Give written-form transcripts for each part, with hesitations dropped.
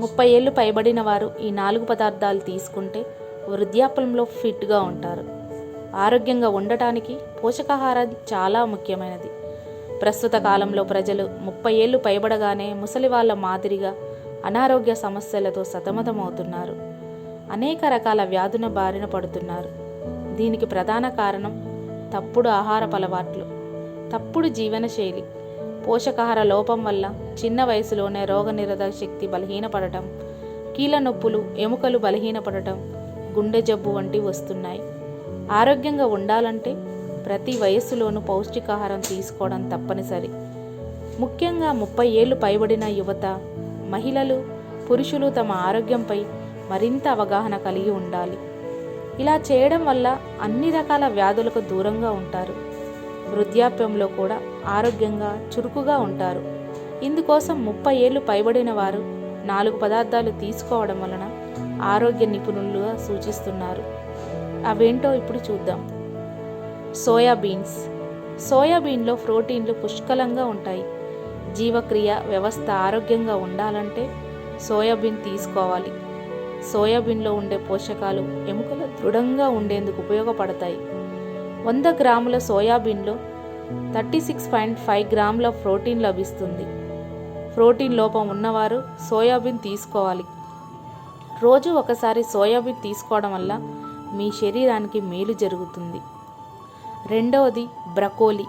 30 ఏళ్ళు పైబడిన వారు ఈ 4 పదార్థాలు తీసుకుంటే వృద్ధాప్యంలో ఫిట్గా ఉంటారు. ఆరోగ్యంగా ఉండటానికి పోషకాహారం చాలా ముఖ్యమైనది. ప్రస్తుత కాలంలో ప్రజలు 30 ఏళ్ళు పైబడగానే ముసలి వాళ్ళ మాదిరిగా అనారోగ్య సమస్యలతో సతమతమవుతున్నారు. అనేక రకాల వ్యాధుల బారిన పడుతున్నారు. దీనికి ప్రధాన కారణం తప్పుడు ఆహారపు అలవాట్లు, తప్పుడు జీవనశైలి, పోషకాహార లోపం వల్ల చిన్న వయసులోనే రోగనిరోధక శక్తి బలహీనపడటం, కీళ్ళ నొప్పులు, ఎముకలు బలహీనపడటం, గుండె జబ్బు వంటివి వస్తున్నాయి. ఆరోగ్యంగా ఉండాలంటే ప్రతి వయస్సులోనూ పౌష్టికాహారం తీసుకోవడం తప్పనిసరి. ముఖ్యంగా 30 ఏళ్ళు పైబడిన యువత, మహిళలు, పురుషులు తమ ఆరోగ్యంపై మరింత అవగాహన కలిగి ఉండాలి. ఇలా చేయడం వల్ల అన్ని రకాల వ్యాధులకు దూరంగా ఉంటారు. వృద్ధాప్యంలో కూడా ఆరోగ్యంగా చురుకుగా ఉంటారు. ఇందుకోసం 30 ఏళ్ళు పైబడిన వారు 4 పదార్థాలు తీసుకోవడం వలన ఆరోగ్య నిపుణులుగా సూచిస్తున్నారు. అవేంటో ఇప్పుడు చూద్దాం. సోయాబీన్స్. సోయాబీన్లో ప్రోటీన్లు పుష్కలంగా ఉంటాయి. జీవక్రియ వ్యవస్థ ఆరోగ్యంగా ఉండాలంటే సోయాబీన్ తీసుకోవాలి. సోయాబీన్లో ఉండే పోషకాలు ఎముకలు దృఢంగా ఉండేందుకు ఉపయోగపడతాయి. 100 గ్రాముల సోయాబీన్లో 36.5 గ్రాముల ప్రోటీన్ లభిస్తుంది. ప్రోటీన్ లోపం ఉన్నవారు సోయాబీన్ తీసుకోవాలి. రోజు ఒకసారి సోయాబీన్ తీసుకోవడం వల్ల మీ శరీరానికి మేలు జరుగుతుంది. రెండవది బ్రకోలీ.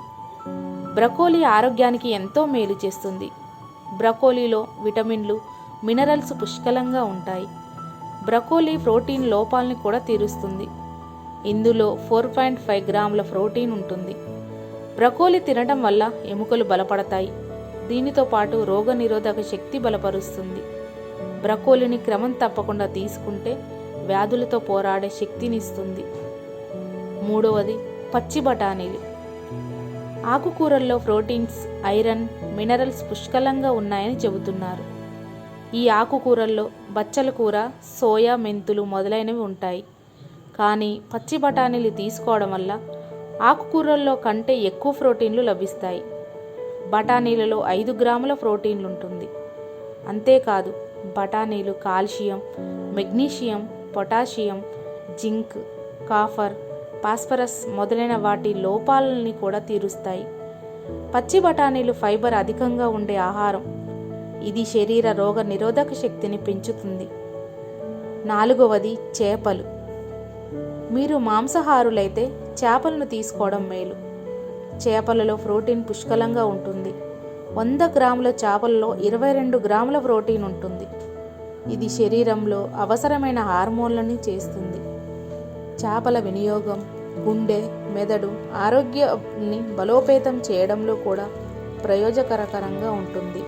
బ్రకోలీ ఆరోగ్యానికి ఎంతో మేలు చేస్తుంది. బ్రకోలీలో విటమిన్లు, మినరల్స్ పుష్కలంగా ఉంటాయి. బ్రకోలీ ప్రోటీన్ లోపాలని కూడా తీరుస్తుంది. ఇందులో 4.5 గ్రాముల ప్రోటీన్ ఉంటుంది. బ్రకోలీ తినడం వల్ల ఎముకలు బలపడతాయి. దీనితో పాటు రోగనిరోధక శక్తి బలపరుస్తుంది. బ్రకోలీని క్రమం తప్పకుండా తీసుకుంటే వ్యాధులతో పోరాడే శక్తినిస్తుంది. మూడవది పచ్చి బఠానీలు. ఆకుకూరల్లో ప్రోటీన్స్, ఐరన్, మినరల్స్ పుష్కలంగా ఉన్నాయని చెబుతున్నారు. ఈ ఆకుకూరల్లో బచ్చల కూర, సోయా, మెంతులు మొదలైనవి ఉంటాయి. కానీ పచ్చి బఠానీలు తీసుకోవడం వల్ల ఆకుకూరల్లో కంటే ఎక్కువ ప్రోటీన్లు లభిస్తాయి. బఠానీలలో 5 గ్రాముల ప్రోటీన్లు ఉంటుంది. అంతేకాదు బఠానీలు calcium, magnesium, potassium, zinc, copper, phosphorus మొదలైన వాటి లోపాలని కూడా తీరుస్తాయి. పచ్చి బఠానీలు ఫైబర్ అధికంగా ఉండే ఆహారం. ఇది శరీర రోగ నిరోధక శక్తిని పెంచుతుంది. నాలుగవది చేపలు. మీరు మాంసాహారులైతే చేపలను తీసుకోవడం మేలు. చేపలలో ప్రోటీన్ పుష్కలంగా ఉంటుంది. 100 గ్రాముల చేపలలో 22 గ్రాముల ప్రోటీన్ ఉంటుంది. ఇది శరీరంలో అవసరమైన హార్మోన్లని చేస్తుంది. చేపల వినియోగం గుండె, మెదడు ఆరోగ్యాన్ని బలోపేతం చేయడంలో కూడా ప్రయోజనకరంగా ఉంటుంది.